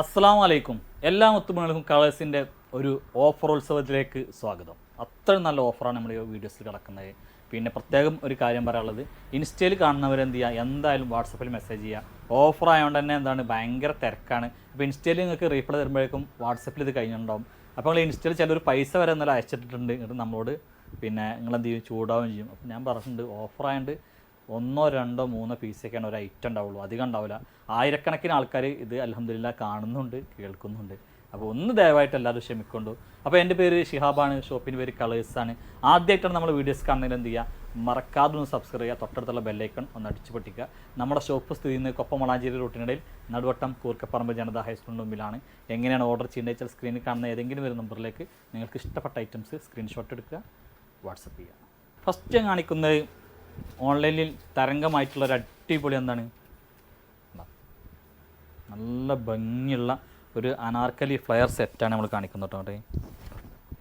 അസ്സലാമു അലൈക്കും. എല്ലാ മുത്തുമണികൾക്കും കളേഴ്സിൻ്റെ ഒരു ഓഫറോത്സവത്തിലേക്ക് സ്വാഗതം. അത്രയും നല്ല ഓഫറാണ് നമ്മുടെ വീഡിയോസിൽ കിടക്കുന്നത്. പിന്നെ പ്രത്യേകം ഒരു കാര്യം പറയാനുള്ളത്, ഇൻസ്റ്റയിൽ കാണുന്നവരെന്ത് ചെയ്യുക, എന്തായാലും വാട്സപ്പിൽ മെസ്സേജ് ചെയ്യുക. ഓഫർ ആയതുകൊണ്ട് തന്നെ എന്താണ് ഭയങ്കര തിരക്കാണ്. അപ്പോൾ ഇൻസ്റ്റയിൽ നിങ്ങൾക്ക് റീപ്ലൈ തരുമ്പോഴേക്കും വാട്സപ്പിൽ ഇത് കഴിഞ്ഞിട്ടുണ്ടാവും. അപ്പോൾ നിങ്ങൾ ഇൻസ്റ്റയിൽ ചിലർ പൈസ വരെ എന്നാലും അയച്ചിട്ടുണ്ട്. എന്നിട്ട് നമ്മളോട് പിന്നെ നിങ്ങളെന്ത് ചെയ്യും, ചൂടാവുകയും ചെയ്യും. അപ്പോൾ ഞാൻ പറഞ്ഞിട്ടുണ്ട് ഓഫറായതുകൊണ്ട് 1 2 3 പീസൊക്കെയാണ് ഒരു ഐറ്റം ഉണ്ടാവുള്ളൂ, അധികം ഉണ്ടാവില്ല. ആയിരക്കണക്കിന് ആൾക്കാർ ഇത് അൽഹംദുലില്ലാഹ് കാണുന്നുണ്ട്, കേൾക്കുന്നുണ്ട്. അപ്പോൾ ഒന്ന് ദയവായിട്ട് എല്ലാവരും ക്ഷമിക്കൊണ്ടു. അപ്പോൾ എൻ്റെ പേര് ഷിഹാബാണ്, ഷോപ്പിൻ്റെ പേര് കളേഴ്സാണ്. ആദ്യമായിട്ടാണ് നമ്മൾ വീഡിയോസ് കാണുന്നതിൽ എന്ത് ചെയ്യുക, മറക്കാതെ ഒന്ന് സബ്സ്ക്രൈബ് ചെയ്യുക, തൊട്ടടുത്തുള്ള ബെല്ലൈക്കൺ ഒന്ന് അടിച്ചു പൊട്ടിക്കുക. നമ്മുടെ ഷോപ്പ് സ്ഥിതി ചെയ്യുന്നത് കൊപ്പം വളാഞ്ചേരി റൂട്ടിനിടയിൽ നടുവട്ടം കൂർക്കപ്പറമ്പ് ജനതാ ഹൈസ്കൂളിന് മുമ്പിലാണ്. എങ്ങനെയാണ് ഓർഡർ ചെയ്യേണ്ടത് വെച്ചാൽ സ്ക്രീനിൽ കാണുന്ന ഏതെങ്കിലും ഒരു നമ്പറിലേക്ക് നിങ്ങൾക്ക് ഇഷ്ടപ്പെട്ട ഐറ്റംസ് സ്ക്രീൻഷോട്ട് എടുക്കുക, വാട്സപ്പ് ചെയ്യുക. ഫസ്റ്റ് ഞാൻ കാണിക്കുന്നത് ഓൺലൈനിൽ തരംഗമായിട്ടുള്ളൊരു അടിപൊളി എന്താണ്, നല്ല ഭംഗിയുള്ള ഒരു അനാർക്കലി ഫ്ലയർ സെറ്റാണ് നമ്മൾ കാണിക്കുന്നത് കേട്ടോ.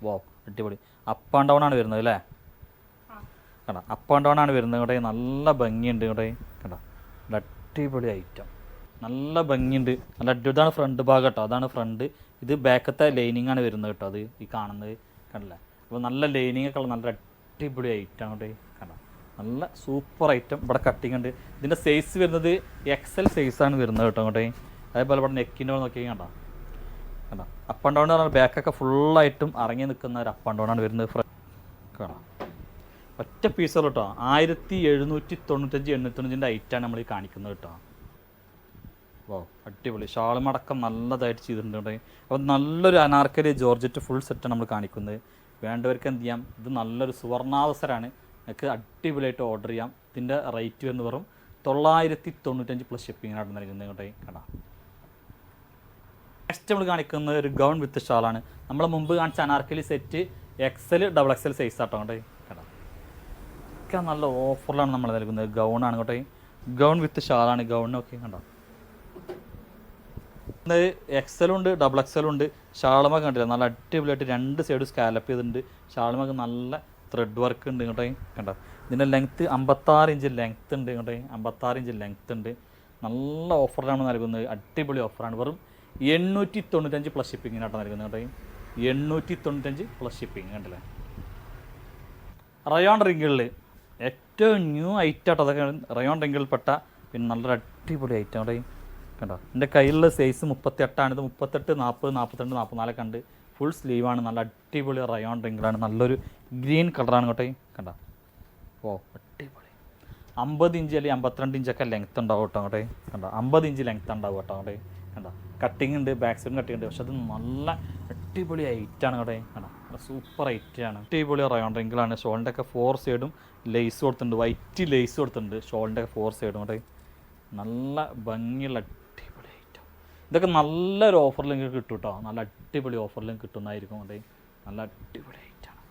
വോ അടിപൊളി. അപ്പ് ആൻഡ് ഡൗൺ ആണ് വരുന്നത് അല്ലേ? കേട്ടോ, അപ്പ് ആൻഡ് ഡൗൺ ആണ് വരുന്നത് കേട്ടോ. നല്ല ഭംഗിയുണ്ട് കേട്ടോ. കേട്ടോ, അടിപൊളി ഐറ്റം, നല്ല ഭംഗിയുണ്ട്, നല്ല അടിപൊളി. ഇതാണ് ഫ്രണ്ട് ഭാഗം കേട്ടോ, അതാണ് ഫ്രണ്ട്. ഇത് ബാക്കത്തെ ലൈനിങ് ആണ് വരുന്നത് കേട്ടോ. അത് ഈ കാണുന്നത് കണ്ടില്ലേ? അപ്പോൾ നല്ല ലൈനിങ് ഒക്കെ ഉള്ള നല്ല അടിപൊളി ഐറ്റം കേട്ടോ. കണ്ടോ, നല്ല സൂപ്പർ ഐറ്റം. ഇവിടെ കട്ടിങ് ഉണ്ട്. ഇതിൻ്റെ സൈസ് വരുന്നത് XL സൈസാണ് വരുന്നത് കേട്ടോ അങ്ങോട്ടേ. അതേപോലെ ഇവിടെ നെക്കിൻ്റെ നോക്കി കണ്ടോ. കണ്ടോ, അപ്പ് ആൻഡ് ഡൗൺ പറഞ്ഞാൽ ബാക്കൊക്കെ ഫുള്ളായിട്ടും ഇറങ്ങി നിൽക്കുന്ന ഒരു അപ്പ് ആൻഡ് ഡൗൺ ആണ് വരുന്നത്. കാണാം, ഒറ്റ പീസുകൾ കേട്ടോ. 1795 895 ഐറ്റാണ് നമ്മൾ ഈ കാണിക്കുന്നത് കേട്ടോ. വോ അടിപൊളി. ഷാളുമടക്കം നല്ലതായിട്ട് ചെയ്തിട്ടുണ്ട് കേട്ടോ. അപ്പോൾ നല്ലൊരു അനാർക്കലി ജോർജറ്റ് ഫുൾ സെറ്റാണ് നമ്മൾ കാണിക്കുന്നത്. വേണ്ടവർക്ക് എന്ത് ചെയ്യാം, ഇത് നല്ലൊരു സുവർണാവസരമാണ്. നിങ്ങൾക്ക് അടിപൊളിയായിട്ട് ഓർഡർ ചെയ്യാം. ഇതിൻ്റെ റേറ്റ് വരുന്ന വെറും 995 പ്ലസ് ഷിപ്പിങ്ങിനായിട്ട് നൽകുന്നത് കേട്ടോ. കടാ, നെക്സ്റ്റ് നമ്മൾ കാണിക്കുന്നത് ഒരു ഗൗൺ വിത്ത് ഷാളാണ്. നമ്മൾ മുമ്പ് കാണിച്ച Anarkali set XL XXL size ആട്ടോ കേട്ടോ. കടാ, ഒക്കെ നല്ല ഓഫറിലാണ് നമ്മൾ നൽകുന്നത്. ഗൗണാണ് കേട്ടോ. ഗൗൺ വിത്ത് ഷാളാണ്. ഗൗണിനൊക്കെ കണ്ടോ, XL ഉണ്ട്, XXL ഉണ്ട്. ഷാളുമൊക്കെ കണ്ടില്ല, നല്ല അടിപൊളിയായിട്ട് 2 സൈഡ് സ്കാലപ്പ് ചെയ്തിട്ടുണ്ട്. ഷാളുമൊക്കെ നല്ല ത്രെഡ് വർക്ക് ഉണ്ട് കേട്ടോ. കണ്ടോ, ഇതിൻ്റെ ലെങ്ത്ത് 56 ഇഞ്ച് ലെങ്ത്ത് ഉണ്ട് കേട്ടോ. 56 ഇഞ്ച് ലെങ്ത്ത് ഉണ്ട്. നല്ല ഓഫറിലാണ് നൽകുന്നത്. അടിപൊളി ഓഫറാണ്. വെറും 895 പ്ലസ് ഷിപ്പിങ്ങിനാട്ടോ നൽകുന്നത് കേട്ടോ. 895 പ്ലസ് ഷിപ്പിങ് കണ്ടില്ലേ. റയോൺ റിങ്കിളിൽ ഏറ്റവും ന്യൂ ഐറ്റം ആട്ടോ അതൊക്കെ. റയോൺ റിങ്കിൾപ്പെട്ട പിന്നെ നല്ലൊരു അടിപൊളി ഐറ്റം കേട്ടോ. കണ്ടോ, എൻ്റെ കയ്യിലുള്ള സൈസ് 38 ഇത് 38 40 42 44 ഉണ്ട്. ഫുൾ സ്ലീവാണ്. നല്ല അടിപൊളി റയോൺ റിങ്കിളാണ്. നല്ലൊരു ഗ്രീൻ കളറാണ് കേട്ടോ. കണ്ടോ, ഓ അടിപൊളി. 50 ഇഞ്ച് അല്ലെങ്കിൽ 52 ഇഞ്ചൊക്കെ ലെങ്ത്ത് ഉണ്ടാവും കേട്ടോ അങ്ങോട്ടേ. കണ്ടോ, 50 ഇഞ്ച് ലെങ്ത്ത് ഉണ്ടാവും കേട്ടോ അങ്ങോട്ടേ. കണ്ടോ, കട്ടിങ് ഉണ്ട്, ബാക്ക് സൈഡും കട്ടിങ് ഉണ്ട്. പക്ഷെ അത് നല്ല അടിപൊളി ഐറ്റാണ് കേട്ടോ. കണ്ടോ, സൂപ്പർ ഐറ്റാണ്. അടിപൊളി റയോൺ റിങ്കിളാണ്. ഷോളിൻ്റെ ഒക്കെ 4 സൈഡും ലേസ് കൊടുത്തിട്ടുണ്ട്. വൈറ്റ് ലേസ് കൊടുത്തിട്ടുണ്ട് ഷോളിൻ്റെ ഒക്കെ 4 സൈഡും കേട്ടോ. നല്ല ഭംഗിയുള്ള അടിപൊളി ഐറ്റം. ഇതൊക്കെ നല്ലൊരു ഓഫറിൽ നിങ്ങൾക്ക് കിട്ടും കേട്ടോ. നല്ല അടിപൊളി ഓഫറിലും കിട്ടുന്നതായിരിക്കും കേട്ടോ. നല്ല അടിപൊളി ഐറ്റാണ്.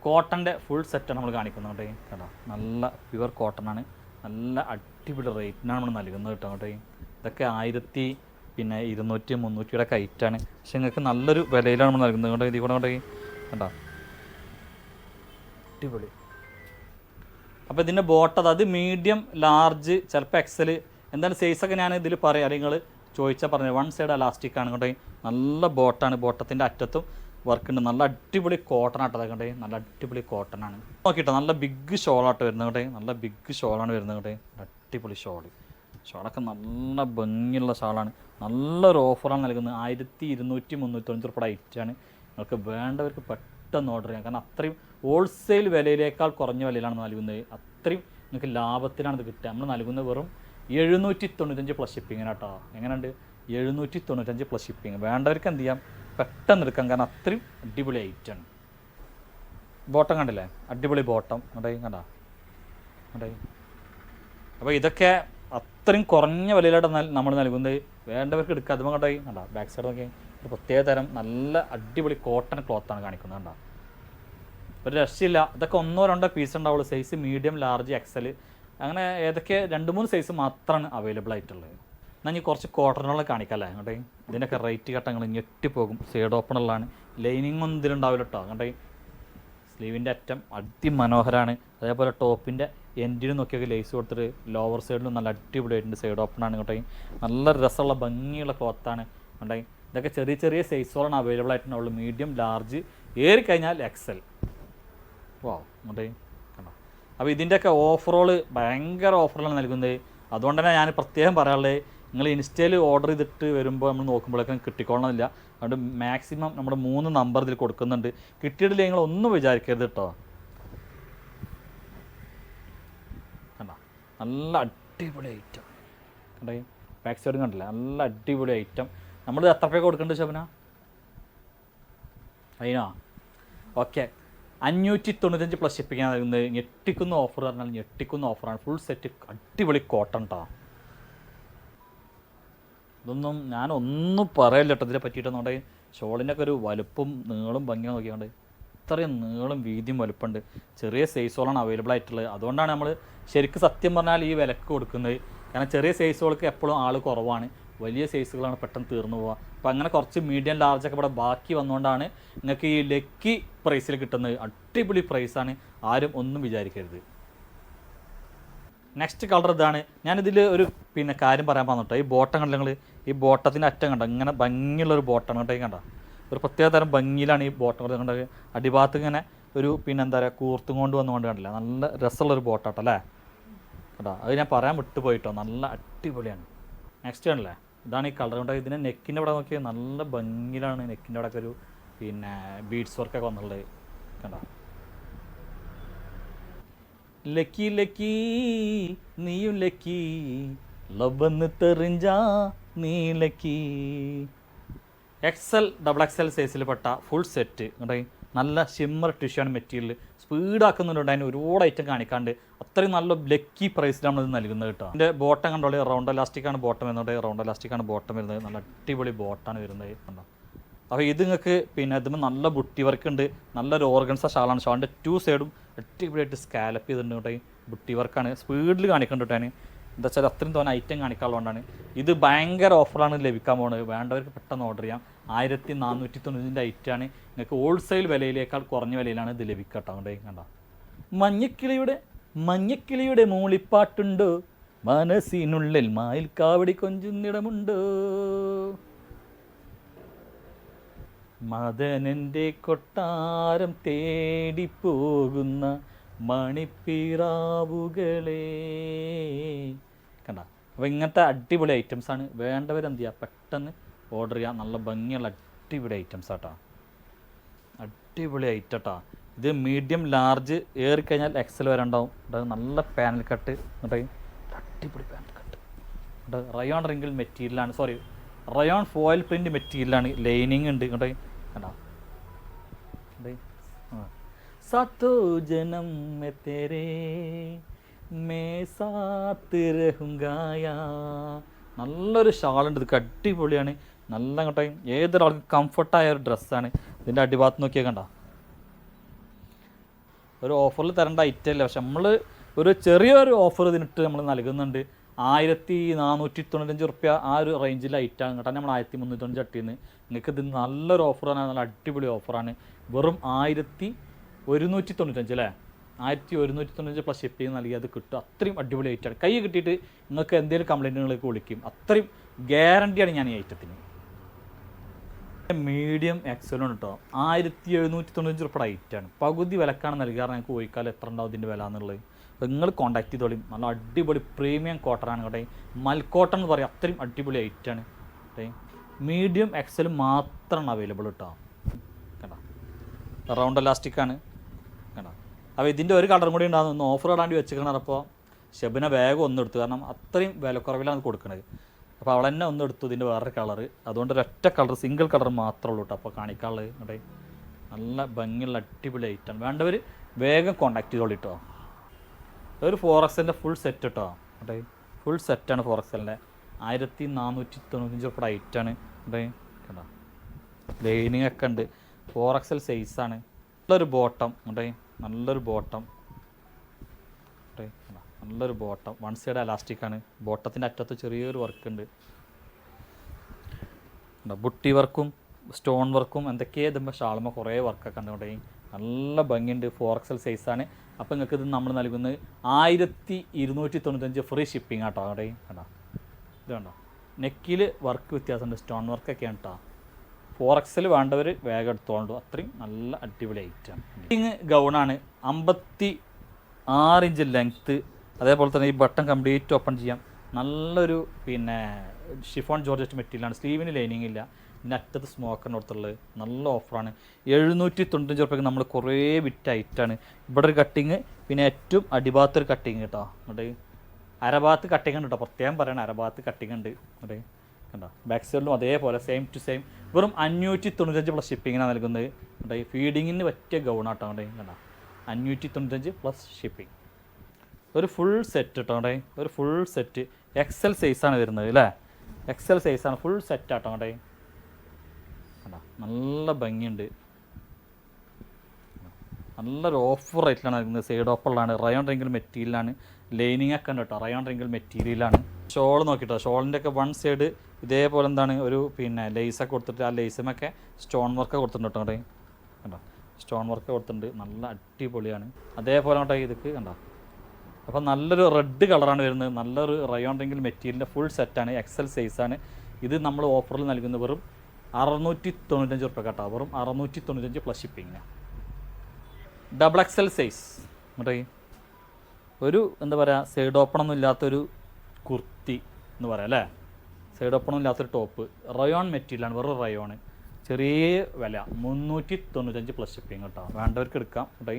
കോട്ടൻ്റെ ഫുൾ സെറ്റാണ് നമ്മൾ കാണിക്കുന്നത് കേട്ടോ. കേട്ടോ, നല്ല പ്യുവർ കോട്ടൺ ആണ്. നല്ല അടിപൊളി റേറ്റിനാണ് നമ്മൾ നൽകുന്നത് കേട്ടോ കേട്ടോ. ഇതൊക്കെ 1000 പിന്നെ 200 300 ഐറ്റാണ്. പക്ഷെ നിങ്ങൾക്ക് നല്ലൊരു വിലയിലാണ് നമ്മൾ നൽകുന്നത് കേട്ടോ. ഇതിൽ കൂടെ കേട്ടോ. കേട്ടോ, അടിപൊളി. അപ്പോൾ ഇതിൻ്റെ ബോട്ടം അത് മീഡിയം ലാർജ് ചിലപ്പോൾ XL എന്താണ് സൈസൊക്കെ ഞാൻ ഇതിൽ പറയാം. നിങ്ങൾ ചോദിച്ചാൽ പറഞ്ഞത് 1 സൈഡ് അലാസ്റ്റിക് ആണ് കേട്ടോ. നല്ല ബോട്ടാണ്. ബോട്ടത്തിൻ്റെ അറ്റത്തും വർക്ക് ഉണ്ട്. നല്ല അടിപൊളി കോട്ടൺ ആട്ടോ അതൊക്കെ. നല്ല അടിപൊളി കോട്ടൺ ആണ്. നോക്കിയിട്ടോ, നല്ല ബിഗ് ഷോളാട്ടോ വരുന്നത് കേട്ടോ. നല്ല ബിഗ് ഷോളാണ് വരുന്നത് കേട്ടോ. അടിപൊളി ഷോളൊക്കെ നല്ല ഭംഗിയുള്ള ഷാളാണ്. നല്ലൊരു ഓഫറാണ് നൽകുന്നത്. 1200 395 രൂപയുടെ ഐറ്റാണ്. നിങ്ങൾക്ക് വേണ്ടവർക്ക് പെട്ടെന്ന് ഓർഡർ ചെയ്യാം. കാരണം അത്രയും ഹോൾസെയിൽ വിലയിലേക്കാൾ കുറഞ്ഞ വിലയിലാണ് നൽകുന്നത്. അത്രയും നിങ്ങൾക്ക് ലാഭത്തിലാണ് ഇത് കിട്ടുക. നമ്മൾ നൽകുന്നത് വെറും 795 പ്ലസ് ഷിപ്പിങ്ങിനാട്ടോ. എങ്ങനെയുണ്ട്? 795 പ്ലസ് ഷിപ്പിങ്. വേണ്ടവർക്ക് എന്ത് ചെയ്യാം, പെട്ടെന്ന് എടുക്കാം. കാരണം അത്രയും അടിപൊളി ഐറ്റാണ്. ബോട്ടം കണ്ടില്ലേ, അടിപൊളി ബോട്ടം കണ്ടേ. കണ്ടാ കണ്ടേ. അപ്പോൾ ഇതൊക്കെ അത്രയും കുറഞ്ഞ വിലയിലായിട്ട് നമ്മൾ നൽകുന്നത്. വേണ്ടവർക്ക് എടുക്കുക. അതുമ്പോൾ കണ്ടേ. കണ്ടാ, ബാക്ക് സൈഡ് നോക്കി ഒരു പ്രത്യേക തരം നല്ല അടിപൊളി കോട്ടൺ ക്ലോത്താണ് കാണിക്കുന്നത്. കണ്ടാ, ഒരു രക്ഷയില്ല. ഇതൊക്കെ 1 2 പീസ് ഉണ്ടാവുള്ളൂ. സൈസ് മീഡിയം ലാർജ് XL അങ്ങനെ ഏതൊക്കെ 2 3 സൈസ് മാത്രമാണ് അവൈലബിൾ ആയിട്ടുള്ളത്. എന്നാൽ ഇനി കുറച്ച് കോട്ടണുള്ള കാണിക്കാം അങ്ങോട്ടേ. ഇതിൻ്റെയൊക്കെ റേറ്റ് കേട്ടങ്ങൾ ഞെട്ടിപ്പോകും. സൈഡ് ഓപ്പണുള്ളതാണ്. ലൈനിങ് ഒന്നും ഇതിലുണ്ടാവില്ല കേട്ടോ. അങ്ങോട്ടേ സ്ലീവിൻ്റെ അറ്റം അതിമനോഹരമാണ്. അതേപോലെ ടോപ്പിൻ്റെ എൻഡിനും നോക്കിയൊക്കെ ലേസ് കൊടുത്തിട്ട് ലോവർ സൈഡിലും നല്ല അടിപൊളിയായിട്ടുണ്ട്. സൈഡ് ഓപ്പൺ ആണ് കേട്ടോ. നല്ല രസമുള്ള ഭംഗിയുള്ള ക്ലോത്താണ്. ഉണ്ടെങ്കിൽ ഇതൊക്കെ ചെറിയ ചെറിയ സൈസുകളാണ് അവൈലബിൾ ആയിട്ടുണ്ടാവുള്ളൂ. മീഡിയം, ലാർജ്, ഏറി കഴിഞ്ഞാൽ എക്സൽ. വാ ഉണ്ടെങ്കിൽ കണ്ടോ. അപ്പോൾ ഇതിൻ്റെയൊക്കെ ഓഫറുകൾ ഭയങ്കര ഓഫറുകളാണ് നൽകുന്നത്. അതുകൊണ്ട് തന്നെ ഞാൻ പ്രത്യേകം പറയാനുള്ളത്, നിങ്ങൾ ഇൻസ്റ്റയിൽ ഓർഡർ ചെയ്തിട്ട് വരുമ്പോൾ നമ്മൾ നോക്കുമ്പോഴേക്കും കിട്ടിക്കൊള്ളണമെന്നില്ല. അതുകൊണ്ട് മാക്സിമം നമ്മുടെ 3 നമ്പർ ഇതിൽ കൊടുക്കുന്നുണ്ട്. കിട്ടിയിട്ടില്ല നിങ്ങൾ ഒന്നും വിചാരിക്കരുത് കേട്ടോ. കണ്ടോ നല്ല അടിപൊളി ഐറ്റം കണ്ടേ, ബാക്ക് സൈഡും കണ്ടില്ല, നല്ല അടിപൊളി ഐറ്റം. നമ്മൾ എത്ര രൂപ കൊടുക്കുന്നുണ്ട് ശബന അതിനാ? ഓക്കെ, 595 പ്ലസ് ഷിപ്പിംഗ് നൽകുന്നത്. ഞെട്ടിക്കുന്ന ഓഫർ പറഞ്ഞാൽ ഞെട്ടിക്കുന്ന ഓഫറാണ്. ഫുൾ സെറ്റ് അടിപൊളി കോട്ടൺ കേട്ടോ. ഇതൊന്നും ഞാനൊന്നും പറയില്ല കേട്ടോ ഇതിനെ പറ്റിയിട്ടെന്നുണ്ടെങ്കിൽ. ഷോളിനൊക്കെ ഒരു വലുപ്പും നീളും ഭംഗിയും നോക്കിയാണ്ട് ഇത്രയും നീളും വീതിയും വലുപ്പമുണ്ട്. ചെറിയ സൈസുകളാണ് അവൈലബിൾ ആയിട്ടുള്ളത്. അതുകൊണ്ടാണ് നമ്മൾ ശരിക്കും സത്യം പറഞ്ഞാൽ ഈ വിലക്ക് കൊടുക്കുന്നത്. കാരണം ചെറിയ സൈസുകൾക്ക് എപ്പോഴും ആൾ കുറവാണ്, വലിയ സൈസുകളാണ് പെട്ടെന്ന് തീർന്നു പോവുക. അപ്പോൾ അങ്ങനെ കുറച്ച് മീഡിയം ലാർജൊക്കെ ഇവിടെ ബാക്കി വന്നുകൊണ്ടാണ് നിങ്ങൾക്ക് ഈ ലക്കി പ്രൈസിൽ കിട്ടുന്നത്. അടിപൊളി പ്രൈസാണ്, ആരും ഒന്നും വിചാരിക്കരുത്. നെക്സ്റ്റ് കളർ ഇതാണ്. ഞാനിതിൽ ഒരു കാര്യം പറയാൻ പറഞ്ഞിട്ടോ, ഈ ബോട്ടം കണ്ട നിങ്ങൾ, ഈ ബോട്ടത്തിൻ്റെ അറ്റം കണ്ട ഇങ്ങനെ ഭംഗിയുള്ളൊരു ബോട്ടാണ് കേട്ടോ. കണ്ട ഒരു പ്രത്യേക തരം ഭംഗിയിലാണ് ഈ ബോട്ടം കണ്ട. അടിഭാഗത്ത് ഇങ്ങനെ ഒരു എന്താ പറയുക കൂർത്തും കൊണ്ട് വന്നുകൊണ്ട് കണ്ടില്ല, നല്ല രസമുള്ളൊരു ബോട്ടാട്ടോ അല്ലേ കേട്ടോ. അത് ഞാൻ പറയാൻ വിട്ടുപോയിട്ടോ, നല്ല അടിപൊളിയാണ്. നെക്സ്റ്റ് ആണല്ലേ, ഇതാണ് ഈ കളർ കൊണ്ട്. ഇതിൻ്റെ നെക്കിൻ്റെ അവിടെ നോക്കിയാൽ നല്ല ഭംഗിയിലാണ് നെക്കിൻ്റെ അവിടെ ഒക്കെ ഒരു ബീഡ്സ് വർക്കൊക്കെ വന്നുള്ളത് കണ്ടോ. ലക്കി ലക്കി നീയും ലക്കി ലവന്ന് തെറിഞ്ചാ നീ ലക്കി. എക്സൽ ഡബിൾ എക്സൽ സൈസിൽപ്പെട്ട ഫുൾ സെറ്റ് കണ്ടേ, നല്ല ഷിമ്മർ ടിഷ്യൂ ആണ് മെറ്റീരിയൽ. സ്പീഡാക്കുന്നുണ്ട്, അതിന് ഒരുപാട് ഐറ്റം കാണിക്കാണ്ട്. അത്രയും നല്ല ലക്കി പ്രൈസിലാണ് ഇത് നൽകുന്നത് കേട്ടോ. ഇതിൻ്റെ ബോട്ടം കണ്ടോളി, റൗണ്ട് എലാസ്റ്റിക്കാണ് ബോട്ടം വരുന്നത്. റൗണ്ട് എലാസ്റ്റിക്കാണ് ബോട്ടം വരുന്നത്. നല്ല അടിപൊളി ബോട്ടാണ് വരുന്നത് കണ്ടോ. അപ്പോൾ ഇത് നിങ്ങൾക്ക് ഇതുമ്പോൾ നല്ല ബുട്ടി വർക്ക് ഉണ്ട്. നല്ലൊരു ഓർഗൻസ ഷാളാണ്. ഷാളിൻ്റെ 2 സൈഡും അടിപൊളിയായിട്ട് സ്കാലപ്പ് ചെയ്തിട്ടുണ്ട് കേട്ടോ. ഈ ബുട്ടി വർക്കാണ് സ്പീഡിൽ കാണിക്കുന്നുണ്ട് കേട്ടോ. എന്താ വെച്ചാൽ അത്രയും തോന്നെ ഐറ്റം കാണിക്കാനുള്ളതുകൊണ്ടാണ്. ഇത് ഭയങ്കര ഓഫറാണ് ലഭിക്കാൻ പോകുന്നത്. വേണ്ടവർക്ക് പെട്ടെന്ന് ഓർഡർ ചെയ്യാം. 1490 ഐറ്റമാണ്. നിങ്ങൾക്ക് ഹോൾസെയിൽ വിലയിലേക്കാൾ കുറഞ്ഞ വിലയിലാണ് ഇത് ലഭിക്കുക കേട്ടോ. അങ്ങോട്ടേ കണ്ടോ. മഞ്ഞക്കിളിയുടെ മൂളിപ്പാട്ടുണ്ടോ, മനസ്സിനുള്ളിൽ മായിൽ കാവടി കൊഞ്ചുന്നിടമുണ്ടോ, മദനൻ്റെ കൊട്ടാരം തേടിപ്പോകുന്ന മണിപ്പിറാവുകളെ കണ്ട. അപ്പോൾ ഇങ്ങനത്തെ അടിപൊളി ഐറ്റംസാണ്. വേണ്ടവരെന്ത് ചെയ്യുക, പെട്ടെന്ന് ഓർഡർ ചെയ്യുക. നല്ല ഭംഗിയുള്ള അടിപൊളി ഐറ്റംസ് കേട്ടോ, അടിപൊളി ഐറ്റം കേട്ടോ. ഇത് മീഡിയം ലാർജ് ഏറിക്കഴിഞ്ഞാൽ എക്സൽ വരെ ഉണ്ടാവും. നല്ല പാനൽ കട്ട് അടിപൊളി പാനൽ കട്ട്. റയോൺ റിങ്കിൾ മെറ്റീരിയലാണ്, സോറി റയോൺ ഫോയിൽ പ്രിൻ്റ് മെറ്റീരിയലാണ്. ലൈനിങ് ഉണ്ട് കണ്ടോ. കണ്ടോ സാത്തോ ജനം മേ തേരേ മേ സാത്ത് രഹുംഗായാ. നല്ലൊരു ഷാളുണ്ട്. ഇത് അടിപൊളിയാണ്, നല്ല കേട്ടോ. ഏതൊരാൾക്കും കംഫർട്ടായ ഒരു ഡ്രസ്സാണ്. ഇതിൻ്റെ അടിഭാഗത്ത് നോക്കിയാൽ കണ്ട. ഒരു ഓഫറിൽ തരേണ്ട ഐറ്റം അല്ല, പക്ഷെ നമ്മൾ ഒരു ചെറിയൊരു ഓഫർ ഇതിനിട്ട് നമ്മൾ നൽകുന്നുണ്ട്. 1495 റുപ്യ ആ ഒരു റേഞ്ചിൽ ഐറ്റാണ് കേട്ടോ. നമ്മൾ 1395 ചട്ടിന്ന് നിങ്ങൾക്ക് ഇത് നല്ലൊരു ഓഫറാണ്, നല്ല അടിപൊളി ഓഫറാണ്. വെറും 1195 അല്ലേ, 1195 പ്ലസ് ഷിപ്പിംഗ് നൽകി അത് കിട്ടും. അത്രയും അടിപൊളി ഐറ്റമാണ്. കൈ കിട്ടിയിട്ട് നിങ്ങൾക്ക് എന്തെങ്കിലും കംപ്ലൈൻറ്റുകളൊക്കെ വിളിക്കും. അത്രയും ഗ്യാരണ്ടിയാണ് ഞാൻ ഈ ഐറ്റത്തിന്. മീഡിയം എക്സലും കേട്ടോ. 1795 റുപ്യ ഐറ്റാണ്. പകുതി വിലക്കാണ് നൽകാറ്. ഞങ്ങൾക്ക് ചോദിക്കാൽ എത്ര ഉണ്ടാവും ഇതിൻ്റെ വില എന്നുള്ളത്. നിങ്ങൾ കോൺടാക്ട് ചെയ്തോളി. നല്ല അടിപൊളി പ്രീമിയം കോട്ടനാണ് കേട്ടോ. മൽക്കോട്ടൺ എന്ന് പറയും, അത്രയും അടിപൊളി ഐറ്റാണ് കേട്ടോ. മീഡിയം എക്സൽ മാത്രമാണ് അവൈലബിൾ കേട്ടോ. കേട്ടോ റൗണ്ട് എലാസ്റ്റിക്കാണ് കേട്ടോ. അപ്പോൾ ഇതിൻ്റെ ഒരു കളറും കൂടി ഉണ്ടാകുന്നു. ഒന്ന് ഓഫർ ഇടാണ്ടി വെച്ചിരിക്കണം. അപ്പോൾ ഷെബിനെ വേഗം ഒന്നെടുത്തു, കാരണം അത്രയും വിലക്കുറവിലാണ് കൊടുക്കുന്നത്. അപ്പോൾ അവൾ തന്നെ ഒന്നെടുത്തു ഇതിൻ്റെ വേറൊരു കളറ്. അതുകൊണ്ട് ഒരൊറ്റ കളർ, സിംഗിൾ കളർ മാത്രമേ ഉള്ളൂ കേട്ടോ. അപ്പോൾ കാണിക്കാനുള്ളത് കേട്ടോ. നല്ല ഭംഗിയുള്ള അടിപൊളി ഐറ്റാണ്. വേണ്ടവർ വേഗം കോൺടാക്ട് ചെയ്തോളൂ കേട്ടോ. ഒരു 4XL ഫുൾ സെറ്റ് കേട്ടോ. കേട്ടോ ഫുൾ സെറ്റാണ് 4XL. 1495 റുപ്യ ഐറ്റാണ് കേട്ടോ. കേട്ടോ ലൈനിങ് ഒക്കെ ഉണ്ട്. 4XL സൈസാണ്. നല്ലൊരു ബോട്ടം കേട്ടോ, നല്ലൊരു ബോട്ടം കേട്ടോ. നല്ലൊരു ബോട്ടം, 1 സൈഡ് എലാസ്റ്റിക്കാണ്. ബോട്ടത്തിൻ്റെ അറ്റത്ത് ചെറിയൊരു വർക്ക് ഉണ്ട്. ബുട്ടി വർക്കും സ്റ്റോൺ വർക്കും എന്തൊക്കെയാണ് ഇതുമ്പോൾ ഷാളുമ്പോൾ കുറേ വർക്കൊക്കെ ഉണ്ട്. നല്ല ഭംഗിയുണ്ട്. 4XL സൈസാണ്. അപ്പോൾ നിങ്ങൾക്ക് ഇത് നമ്മൾ നൽകുന്നത് 1295 ഫ്രീ ഷിപ്പിംഗ് ആട്ടോ. അവിടെ കണ്ടോ, ഇത് കണ്ടോ നെക്കിൽ വർക്ക് വ്യത്യാസമുണ്ട്, സ്റ്റോൺ വർക്കൊക്കെയാണ് കേട്ടോ. 4XL വേണ്ടവർ വേഗം എടുത്തോളൂ, അത്രയും നല്ല അടിപൊളി ഐറ്റമാണ്. ഗൗണാണ്, 56 ഇഞ്ച് ലെങ്ത്ത്. അതേപോലെ തന്നെ ഈ ബട്ടൺ കംപ്ലീറ്റ് ഓപ്പൺ ചെയ്യാം. നല്ലൊരു പിന്നെ ഷിഫോൺ ജോർജറ്റ് മെറ്റീരിയലാണ്. സ്ലീവിന് ലൈനിങ് ഇല്ല. പിന്നെ അറ്റത്ത് സ്മോക്കറിന് കൊടുത്തുള്ളത് നല്ല ഓഫറാണ്. 795 റുപ്യക്ക് നമ്മൾ കുറേ വിറ്റ് ഐറ്റാണ്. ഇവിടെ ഒരു കട്ടിങ്, പിന്നെ ഏറ്റവും അടിഭാഗത്തൊരു കട്ടിങ് കേട്ടോ. അങ്ങോട്ട് അരഭാഗത്ത് കട്ടിങ് ഉണ്ട് കേട്ടോ, പ്രത്യേകം പറയണം, അരഭാഗത്ത് കട്ടിങ് ഉണ്ട്. അങ്ങോട്ട് കണ്ടോ, ബാക്ക് സൈഡിലും അതേപോലെ സെയിം ടു സെയിം വെറും 595 പ്ലസ് ഷിപ്പിങ്ങിനാണ് നൽകുന്നത്. കേട്ടോ, ഈ ഫീഡിങ്ങിന് പറ്റിയ ഗൗണാട്ടോ. അങ്ങോട്ട് കണ്ടോ, 595 പ്ലസ് ഷിപ്പിംഗ്. ഒരു ഫുൾ സെറ്റ് കേട്ടോ. അങ്ങോട്ടേ ഒരു ഫുൾ സെറ്റ് XL സൈസാണ് വരുന്നത് അല്ലേ, XL സൈസാണ്, ഫുൾ സെറ്റ് ആട്ടോ. അങ്ങോട്ടേ കണ്ടോ, നല്ല ഭംഗിയുണ്ട്, നല്ലൊരു ഓഫർ റേറ്റിലാണ് നൽകുന്നത്. സൈഡ് ഓപ്പറിലാണ്, റയോൺ റിങ്കിൾ മെറ്റീരിയലാണ്, ലൈനിങ് ഒക്കെ ഉണ്ട് കേട്ടോ, റയോൺ റിങ്കിൾ മെറ്റീരിയലാണ്. ഷോൾ നോക്കിട്ടോ, ഷോളിൻ്റെ ഒക്കെ വൺ സൈഡ് ഇതേപോലെ എന്താണ് ഒരു പിന്നെ ലേസൊക്കെ കൊടുത്തിട്ട്, ആ ലേസുമൊക്കെ സ്റ്റോൺ വർക്ക് കൊടുത്തിട്ടുണ്ട് കേട്ടോ. കണ്ടോ, സ്റ്റോൺ വർക്ക് കൊടുത്തിട്ടുണ്ട്, നല്ല അടിപൊളിയാണ്. അതേപോലെ കേട്ടോ ഇതൊക്കെ കണ്ടോ. അപ്പോൾ നല്ലൊരു റെഡ് കളറാണ് വരുന്നത്, നല്ലൊരു റയോൺ റിങ്കിൾ മെറ്റീരിയലിൻ്റെ ഫുൾ സെറ്റാണ്, XL സൈസാണ്. ഇത് നമ്മൾ ഓഫറിൽ നൽകുന്നത് വെറും 695 റുപ്യ കേട്ടോ, വെറും 695 പ്ലസ് ഷിപ്പിങ്ങിന്. XXL സൈസ് മറ്റേ ഒരു എന്താ പറയുക, സൈഡ് ഓപ്പണൊന്നും ഇല്ലാത്തൊരു കുർത്തി എന്ന് പറയാം അല്ലേ, സൈഡ് ഓപ്പണും ഇല്ലാത്തൊരു ടോപ്പ്, റയോൺ മെറ്റീരിയലാണ്, വെറും റയോണ്. ചെറിയ വില 395 പ്ലസ് ഷിപ്പിങ് കേട്ടോ, വേണ്ടവർക്ക് എടുക്കാം. കേട്ടോ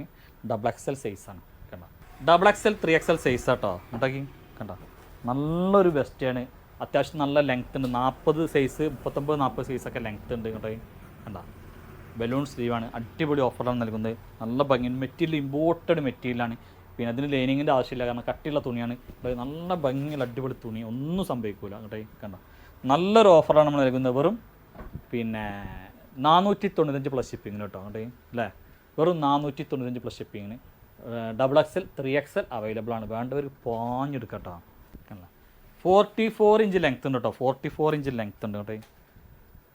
XXL സൈസാണ് കണ്ടോ. XXL 3XL സൈസ് കേട്ടോ. കേട്ടോ കണ്ടോ, നല്ലൊരു ബെസ്റ്റാണ്, അത്യാവശ്യം നല്ല ലെങ്ത് ഉണ്ട്. 40 സൈസ് 39-40 സൈസൊക്കെ ലെങ്ത് ഉണ്ട്. കേട്ടോ കണ്ടോ, ബലൂൺ സ്ലീവാണ്, അടിപൊളി ഓഫറാണ് നൽകുന്നത്. നല്ല ഭംഗി, മെറ്റീരിയൽ ഇമ്പോർട്ടഡ് മെറ്റീരിയലാണ്. പിന്നെ അതിന് ലൈനിങ്ങിൻ്റെ ആവശ്യമില്ല, കാരണം കട്ടിയുള്ള തുണിയാണ്. നല്ല ഭംഗിയുള്ള അടിപൊളി തുണി, ഒന്നും സംഭവിക്കില്ല. കേട്ടോ കണ്ടോ, നല്ലൊരു ഓഫറാണ് നമ്മൾ നൽകുന്നത്. വെറും പിന്നെ 495 പ്ലസ് ഷിപ്പിങ്ങിന് കേട്ടോ. കേട്ടോ അല്ലേ, വെറും 495 പ്ലസ് ഷിപ്പിങ്ങിന്. XXL 3XL അവൈലബിൾ ആണ്, വേണ്ടവർ പാഞ്ഞെടുക്കാം കേട്ടോ. കണ്ടോ, 44 ഇഞ്ച് ലെങ്ത് ഉണ്ട് കേട്ടോ, 44 ഇഞ്ച് ലെങ്ത് ഉണ്ട് കേട്ടോ.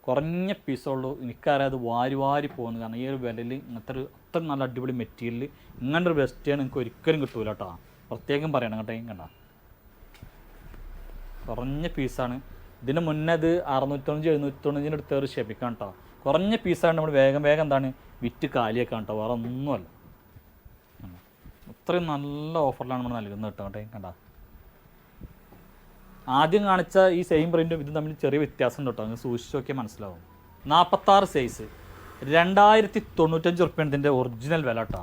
കുറഞ്ഞ പീസുള്ളൂ, എനിക്കറിയാം അത് വാരി വാരി പോകുന്നത്, കാരണം ഈ ഒരു വിലയിൽ ഇങ്ങനത്തെ ഒരു അത്ര നല്ല അടിപൊളി മെറ്റീരിയൽ ഇങ്ങനൊരു ബെസ്റ്റാണ് നിങ്ങൾക്ക് ഒരിക്കലും കിട്ടൂല കേട്ടോ, പ്രത്യേകം പറയണം കേട്ടോ. കണ്ട കുറഞ്ഞ പീസാണ്. ഇതിന് മുന്നേ അത് 695-795 എടുത്ത് ക്ഷമിക്കാം കേട്ടോ. കുറഞ്ഞ പീസാണ്, നമ്മൾ വേഗം വേഗം എന്താണ് വിറ്റ് കാലിയൊക്കെ കേട്ടോ, വേറെ ഒന്നുമല്ല. അത്രയും നല്ല ഓഫറിലാണ് നമ്മൾ നൽകുന്നത് കേട്ടോ. കേട്ടോ കണ്ട, ആദ്യം കാണിച്ച ഈ സെയിം പ്രിൻറ്റും ഇതും തമ്മിൽ ചെറിയ വ്യത്യാസം ഉണ്ട് കേട്ടോ, നിങ്ങൾ സൂക്ഷിച്ച് നോക്കിയാൽ മനസ്സിലാവും. 46 സൈസ് 2095 റുപ്യാണ് ഇതിൻ്റെ ഒറിജിനൽ വില കേട്ടോ.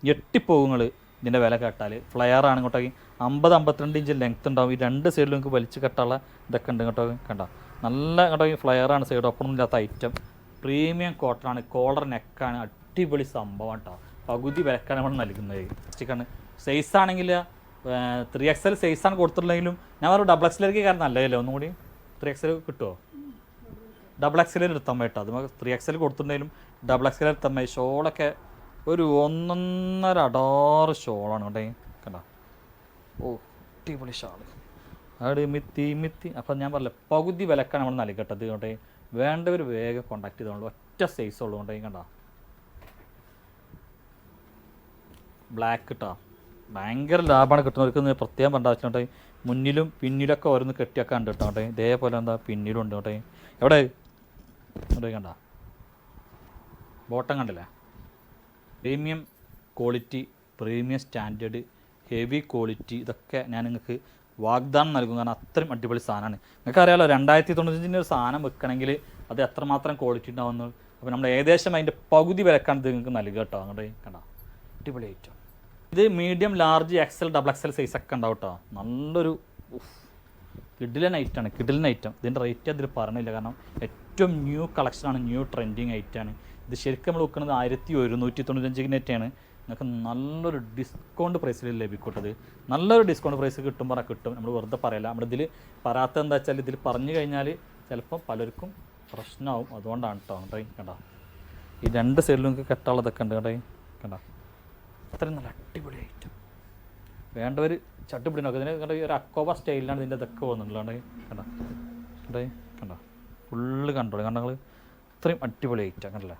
ഞെട്ടിപ്പോകുങ്ങൾ ഇതിൻ്റെ വില കേട്ടാൽ. ഫ്ലയർ ആണ് കേട്ടോ, 50-52 ഇഞ്ച് ലെങ്ത് ഉണ്ടാവും. ഈ രണ്ട് സൈഡിലും നിങ്ങൾക്ക് വലിച്ച് കെട്ടാനുള്ള ഇതൊക്കെ ഉണ്ട് കേട്ടോ. കണ്ടോ, നല്ല കേട്ടോ, ഈ ഫ്ലയറാണ്, സൈഡ് ഓപ്പണൊന്നും ഇല്ലാത്ത ഐറ്റം. പ്രീമിയം കോട്ടനാണ്, കോളർ നെക്കാണ്, അടിപൊളി സംഭവം കേട്ടോ. പകുതി വിലക്കാണ് നമ്മൾ നൽകുന്നത്. സ്റ്റിക്കാണ് സൈസാണെങ്കിൽ 3XL സൈസാണ് കൊടുത്തിട്ടുണ്ടെങ്കിലും ഞാൻ ഒരു XXL കാരണം നല്ലതല്ലേ, ഒന്നും കൂടി 3XL കിട്ടുമോ? XXL എടുത്താൽ മതി കേട്ടോ. അത് 3XL കൊടുത്തിട്ടുണ്ടെങ്കിലും XXL എടുത്താൽ മതി. ഷോളൊക്കെ ഒരു 1.5 അടാറ് ഷോളാണ് കേട്ടോ. കണ്ടോ, ഓ അടിപൊളി ഷാള്, അവിടെ മിത്തി. അപ്പം ഞാൻ പറഞ്ഞില്ല, പകുതി വിലക്കാണ് നമ്മൾ നൽകട്ടത് കേട്ടോ. വേണ്ടവർ വേഗം കോൺടാക്ട് ചെയ്തോളൂ, ഒറ്റ സൈസ് ഉള്ളതുകൊണ്ട്. കണ്ടോ, ബ്ലാക്ക് കേട്ടോ, ഭയങ്കര ലാഭമാണ് കിട്ടുന്നവർക്ക്. പ്രത്യേകം പറഞ്ഞിട്ട് മുന്നിലും പിന്നിലൊക്കെ ഓരോന്ന് കെട്ടിയൊക്കെ ഉണ്ട് കേട്ടോ. ഇതേപോലെ എന്താ പിന്നിലും ഉണ്ട് കേട്ടോ. എവിടെ ഇവിടെ കണ്ട ബോട്ടം കണ്ടില്ലേ, premium quality, premium standard, heavy quality, ഇതൊക്കെ ഞാൻ നിങ്ങൾക്ക് വാഗ്ദാനം നൽകും. കാരണം അത്രയും അടിപൊളി സാധനമാണ്. നിങ്ങൾക്കറിയാമല്ലോ 2095 ഒരു സാധനം വെക്കണമെങ്കിൽ അത് എത്രമാത്രം ക്വാളിറ്റി ഉണ്ടാവുന്നു. അപ്പോൾ നമ്മൾ ഏകദേശം അതിൻ്റെ പകുതി വിലക്കാണ് ഇത് നിങ്ങൾക്ക് നൽകുക കേട്ടോ. അങ്ങോട്ട് കണ്ട അടിപൊളി ഐറ്റം. ഇത് മീഡിയം, ലാർജ്, XL, XXL സൈസൊക്കെ ഉണ്ടാവും കേട്ടോ. നല്ലൊരു കിഡിലൻ ഐറ്റമാണ്, കിഡിലൻ ഐറ്റം. ഇതിൻ്റെ റേറ്റ് അതിൽ പറഞ്ഞില്ല, കാരണം ഏറ്റവും ന്യൂ കളക്ഷനാണ്, ന്യൂ ട്രെൻഡിങ് ഐറ്റമാണ്. ഇത് ശരിക്കും നമ്മൾ വെക്കുന്നത് 1195-നെറ്റാണ്. നിങ്ങൾക്ക് നല്ലൊരു ഡിസ്കൗണ്ട് പ്രൈസിൽ ലഭിക്കട്ടത്. നല്ലൊരു ഡിസ്കൗണ്ട് പ്രൈസ് കിട്ടുമ്പോൾ കിട്ടും, നമ്മൾ വെറുതെ പറയില്ല. നമ്മളിതിൽ പറയാത്ത എന്താ വെച്ചാൽ ഇതിൽ പറഞ്ഞു കഴിഞ്ഞാൽ ചിലപ്പോൾ പലർക്കും പ്രശ്നമാവും, അതുകൊണ്ടാണ് കേട്ടോ. കണ്ടോ, ഈ രണ്ട് സൈഡിലും നിങ്ങൾക്ക് കെട്ടാനുള്ളതൊക്കെ ഉണ്ട് കേട്ടോ. കണ്ടോ, അത്രയും നല്ല അടിപൊളി ഐറ്റം. വേണ്ടവർ ചട്ടുപിടി നോക്കുക. ഇതിന് കണ്ട ഒരു അക്കോബ സ്റ്റൈലിലാണ് ഇതിൻ്റെ ഇതൊക്കെ പോകുന്നുണ്ട്. കണ്ടോ, കണ്ടോ, ഫുള്ള് കണ്ടോളൂ. കണ്ടോ, അത്രയും അടിപൊളി ഐറ്റം കണ്ടല്ലേ.